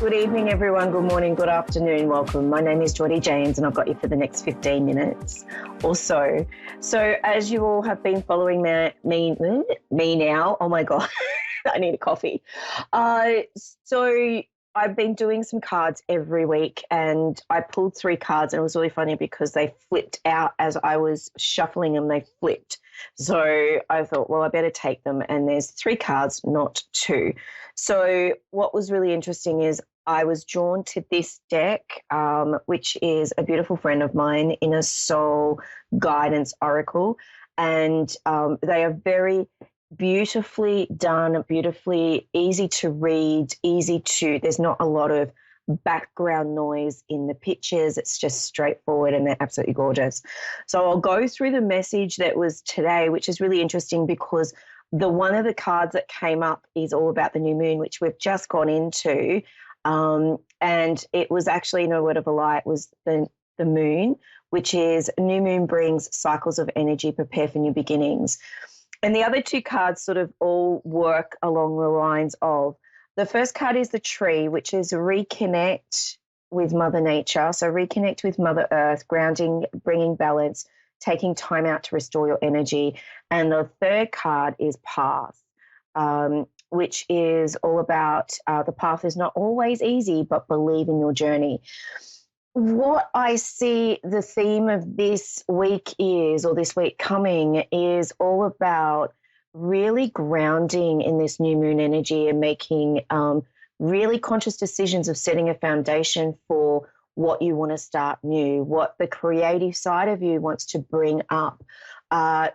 Good evening, everyone. Good morning, good afternoon. Welcome. My name is Jordie James, and I've got you for the next 15 minutes or so. So, as you all have been following me now, oh my God, I need a coffee. Uh, so, I've been doing some cards every week, and I pulled three cards, and it was really funny because they flipped out as I was shuffling them. They flipped. So, I thought, well, I better take them. And there's three cards, not two. So, what was really interesting is I was drawn to this deck, which is a beautiful friend of mine, Inner Soul Guidance Oracle. And they are very beautifully done, beautifully easy to read, there's not a lot of background noise in the pictures. It's just straightforward and they're absolutely gorgeous. So I'll go through the message that was today, which is really interesting because the one of the cards that came up is all about the new moon, which we've just gone into. And it was actually, no word of a lie, it was the moon, which is new moon brings cycles of energy, prepare for new beginnings. And the other two cards sort of all work along the lines of the first card is the tree, which is reconnect with Mother Nature. So reconnect with Mother Earth, grounding, bringing balance, taking time out to restore your energy. And the third card is path, which is all about the path is not always easy, but believe in your journey. What I see the theme of this week is, or this week coming, is all about really grounding in this new moon energy and making really conscious decisions of setting a foundation for what you want to start new, what the creative side of you wants to bring up.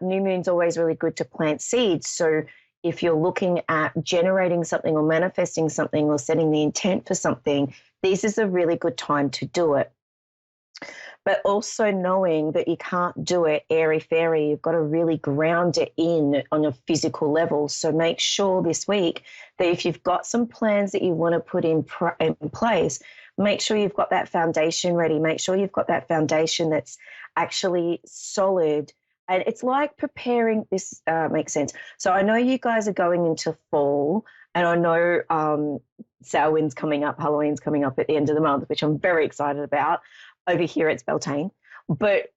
New moon's always really good to plant seeds. So if you're looking at generating something or manifesting something or setting the intent for something, this is a really good time to do it. But also knowing that you can't do it airy-fairy, you've got to really ground it in on a physical level. So make sure this week that if you've got some plans that you want to put in place, make sure you've got that foundation ready. Make sure you've got that foundation that's actually solid. And it's like preparing, this makes sense. So I know you guys are going into fall, and I know Samhain's coming up, Halloween's coming up at the end of the month, which I'm very excited about. Over here it's Beltane. But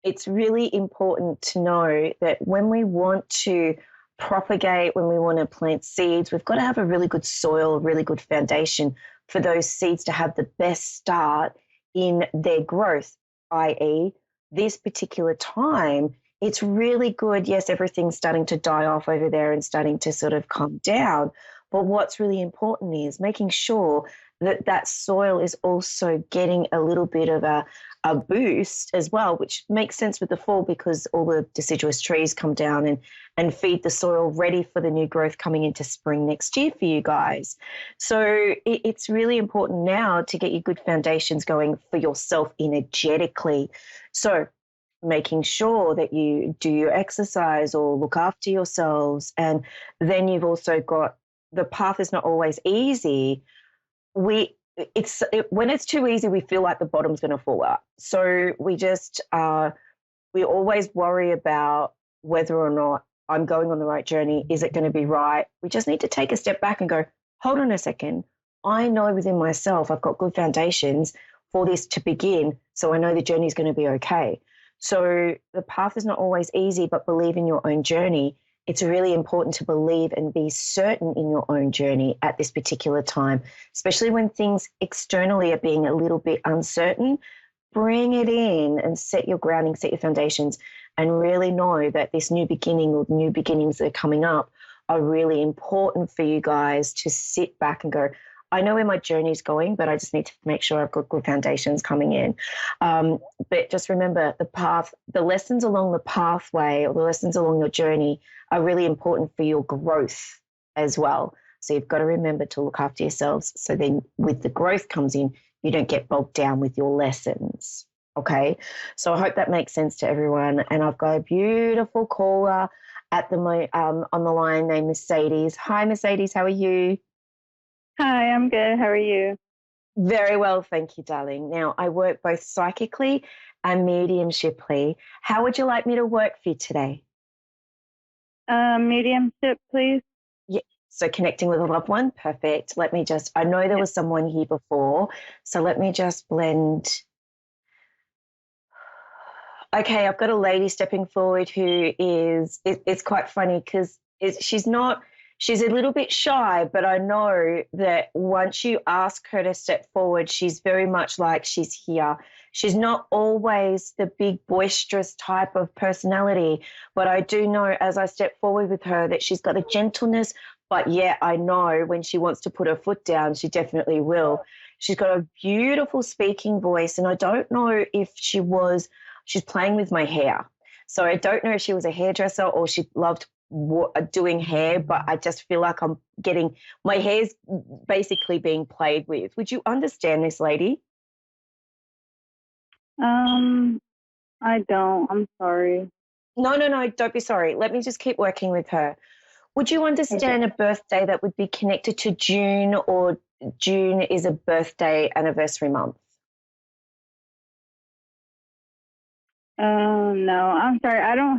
it's really important to know that when we want to propagate, when we want to plant seeds, we've got to have a really good soil, a really good foundation for those seeds to have the best start in their growth, i.e., this particular time, it's really good. Yes, everything's starting to die off over there and starting to sort of calm down. But what's really important is making sure that that soil is also getting a little bit of a boost as well, which makes sense with the fall because all the deciduous trees come down and feed the soil ready for the new growth coming into spring next year for you guys. So it's really important now to get your good foundations going for yourself energetically. So making sure that you do your exercise or look after yourselves. And then you've also got the path is not always easy. When it's too easy, we feel like the bottom's going to fall out. So we always worry about whether or not I'm going on the right journey. Is it going to be right? We just need to take a step back and go, hold on a second. I know within myself I've got good foundations for this to begin, so I know the journey is going to be okay. So the path is not always easy, but believe in your own journey. It's really important to believe and be certain in your own journey at this particular time, especially when things externally are being a little bit uncertain. Bring it in and set your grounding, set your foundations, and really know that this new beginning or new beginnings that are coming up are really important for you guys to sit back and go, I know where my journey is going, but I just need to make sure I've got good foundations coming in. But just remember the path, the lessons along the pathway or the lessons along your journey are really important for your growth as well. So you've got to remember to look after yourselves. So then with the growth comes in, you don't get bogged down with your lessons. Okay. So I hope that makes sense to everyone. And I've got a beautiful caller at the on the line named Mercedes. Hi, Mercedes. How are you? Hi, I'm good. How are you? Very well, thank you, darling. Now, I work both psychically and mediumshiply. How would you like me to work for you today? Mediumship, please. Yeah, So connecting with a loved one, perfect. I know there was someone here before, so let me just blend. Okay, I've got a lady stepping forward who it's quite funny because she's a little bit shy, but I know that once you ask her to step forward, she's very much like she's here. She's not always the big boisterous type of personality, but I do know as I step forward with her that she's got a gentleness, but yeah, I know when she wants to put her foot down, she definitely will. She's got a beautiful speaking voice, and I don't know if she's playing with my hair. So I don't know if she was a hairdresser or she loved doing hair, but I just feel like I'm getting my hair's basically being played with. Would you understand this lady? I don't. I'm sorry. No, no, no, don't be sorry. Let me just keep working with her. Would you Okay. understand a birthday that would be connected to June, or June is a birthday anniversary month? No, I'm sorry. I don't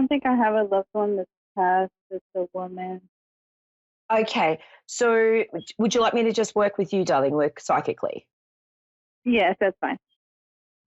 think I have a loved one that's passed. It's a woman. Okay, so would you like me to just work with you, darling, work psychically? Yes, that's fine.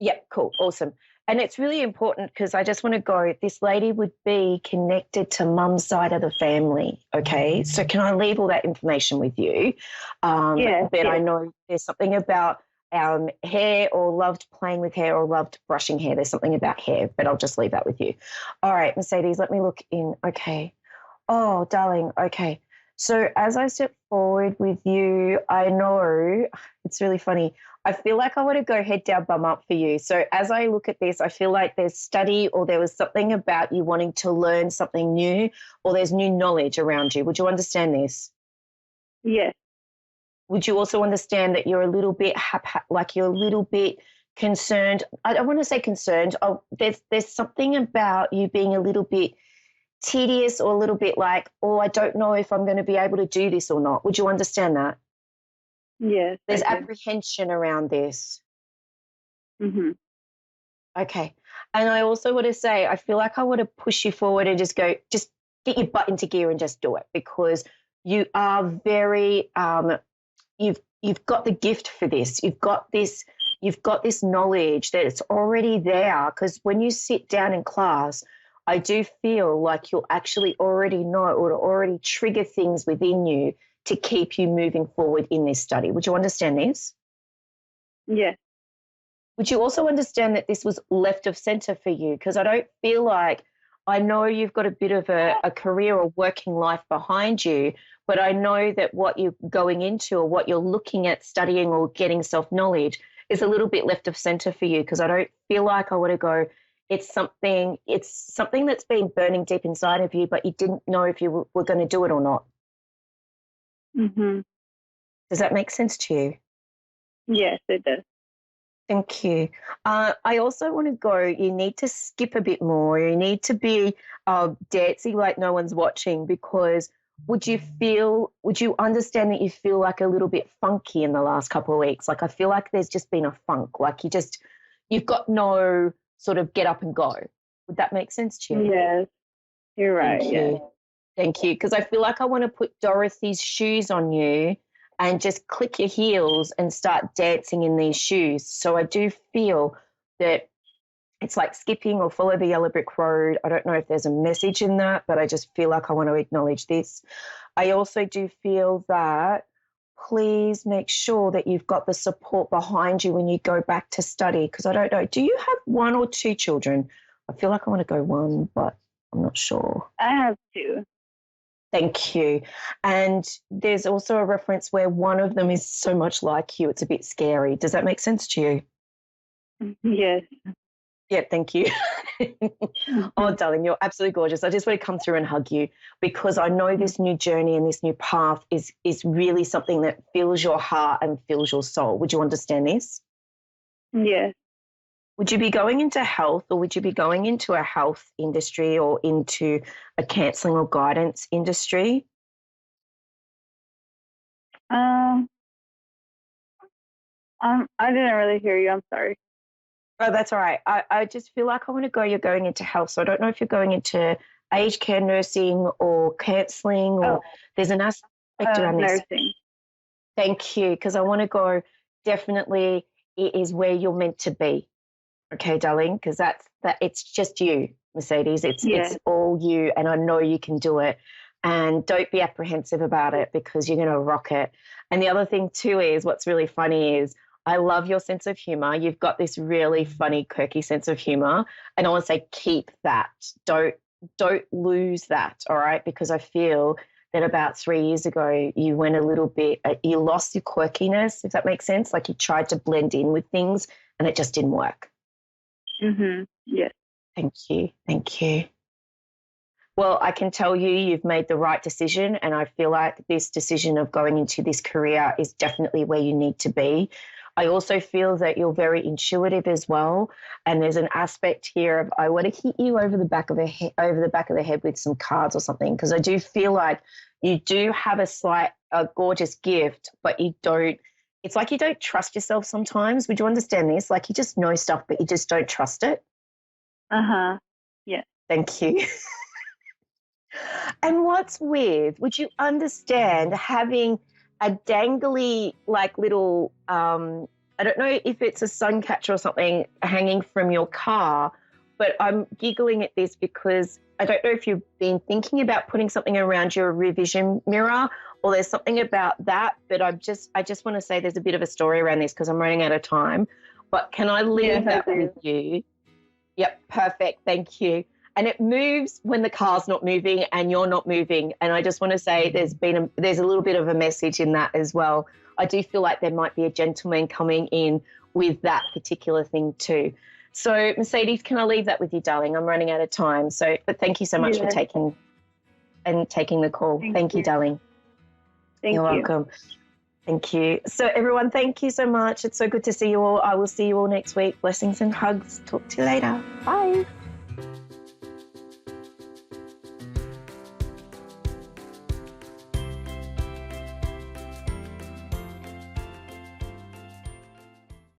Yep, cool, awesome. And it's really important because I just want to go, this lady would be connected to mum's side of the family. Okay. So can I leave all that information with you? Yes, But I yes. know there's something about hair, or loved playing with hair, or loved brushing hair. There's something about hair, but I'll just leave that with you. All right, Mercedes, let me look in. Okay. Oh, darling. Okay. So as I step forward with you, I know it's really funny. I feel like I want to go head down, bum up for you. So as I look at this, I feel like there's study, or there was something about you wanting to learn something new, or there's new knowledge around you. Would you understand this? Yes. Would you also understand that you're a little bit like you're a little bit concerned? I don't want to say concerned. Oh, there's something about you being a little bit tedious, or a little bit like, oh, I don't know if I'm going to be able to do this or not. Would you understand that? Yes, There's I do. apprehension around this. Mhm. Okay. And I also want to say, I feel like I want to push you forward and just go, just get your butt into gear and just do it, because you are very, you've got the gift for this. You've got this knowledge that it's already there. Because when you sit down in class, I do feel like you'll actually already know, or already trigger things within you to keep you moving forward in this study. Would you understand this? Yes. Would you also understand that this was left of center for you? Because I don't feel like, I know you've got a bit of a career or working life behind you, but I know that what you're going into, or what you're looking at studying or getting self knowledge, is a little bit left of center for you. Because I don't feel like I want to go, it's something that's been burning deep inside of you, but you didn't know if you were going to do it or not. Mhm. Does that make sense to you? Yes, it does. Thank you. I also want to go, you need to skip a bit more. You need to be dancing like no one's watching, because would you understand that you feel like a little bit funky in the last couple of weeks? Like I feel like there's just been a funk, like you've got no sort of get up and go. Would that make sense to you? Yes, you're right. Thank Yes. you. Thank you. Because I feel like I want to put Dorothy's shoes on you and just click your heels and start dancing in these shoes. So I do feel that it's like skipping or follow the yellow brick road. I don't know if there's a message in that, but I just feel like I want to acknowledge this. I also do feel that please make sure that you've got the support behind you when you go back to study. Because I don't know, do you have one or two children? I feel like I want to go one, but I'm not sure. I have two. Thank you. And there's also a reference where one of them is so much like you, it's a bit scary. Does that make sense to you? Yes. Yeah, thank you. Oh, Mhm. darling, you're absolutely gorgeous. I just want to come through and hug you, because I know this new journey and this new path is really something that fills your heart and fills your soul. Would you understand this? Yes. Would you be going into health, or would you be going into a health industry, or into a counseling or guidance industry? Um, I didn't really hear you. I'm sorry. Oh, that's all right. I just feel like I want to go, you're going into health. So I don't know if you're going into aged care nursing or counselling, or there's an aspect around this? Nursing. Thank you, because I want to go, definitely it is where you're meant to be. Okay, darling, because that it's just you, Mercedes. It's all you, and I know you can do it. And don't be apprehensive about it, because you're going to rock it. And the other thing too is, what's really funny is, I love your sense of humor. You've got this really funny, quirky sense of humor, and I want to say keep that. Don't lose that, all right? Because I feel that about 3 years ago you went a little bit, you lost your quirkiness, if that makes sense. Like you tried to blend in with things and it just didn't work. Yes. Thank you. Thank you. Well, I can tell you you've made the right decision, and I feel like this decision of going into this career is definitely where you need to be. I also feel that you're very intuitive as well, and there's an aspect here of, I want to hit you over the back of the head with some cards or something, because I do feel like you do have a gorgeous gift, but you don't. It's like you don't trust yourself sometimes. Would you understand this? Like you just know stuff, but you just don't trust it. Yeah. Thank you. And what's weird, would you understand having a dangly, like little, I don't know if it's a sun catcher or something hanging from your car, but I'm giggling at this because I don't know if you've been thinking about putting something around your rear vision mirror, or there's something about that, but I just want to say there's a bit of a story around this because I'm running out of time. But can I leave that with you? Yep, perfect. Thank you. And it moves when the car's not moving and you're not moving. And I just want to say there's a little bit of a message in that as well. I do feel like there might be a gentleman coming in with that particular thing too. So Mercedes, can I leave that with you, darling? I'm running out of time. But thank you so much for taking the call. Thank you, darling. You're welcome. Thank you. So everyone, thank you so much. It's so good to see you all. I will see you all next week. Blessings and hugs. Talk to you later. Bye.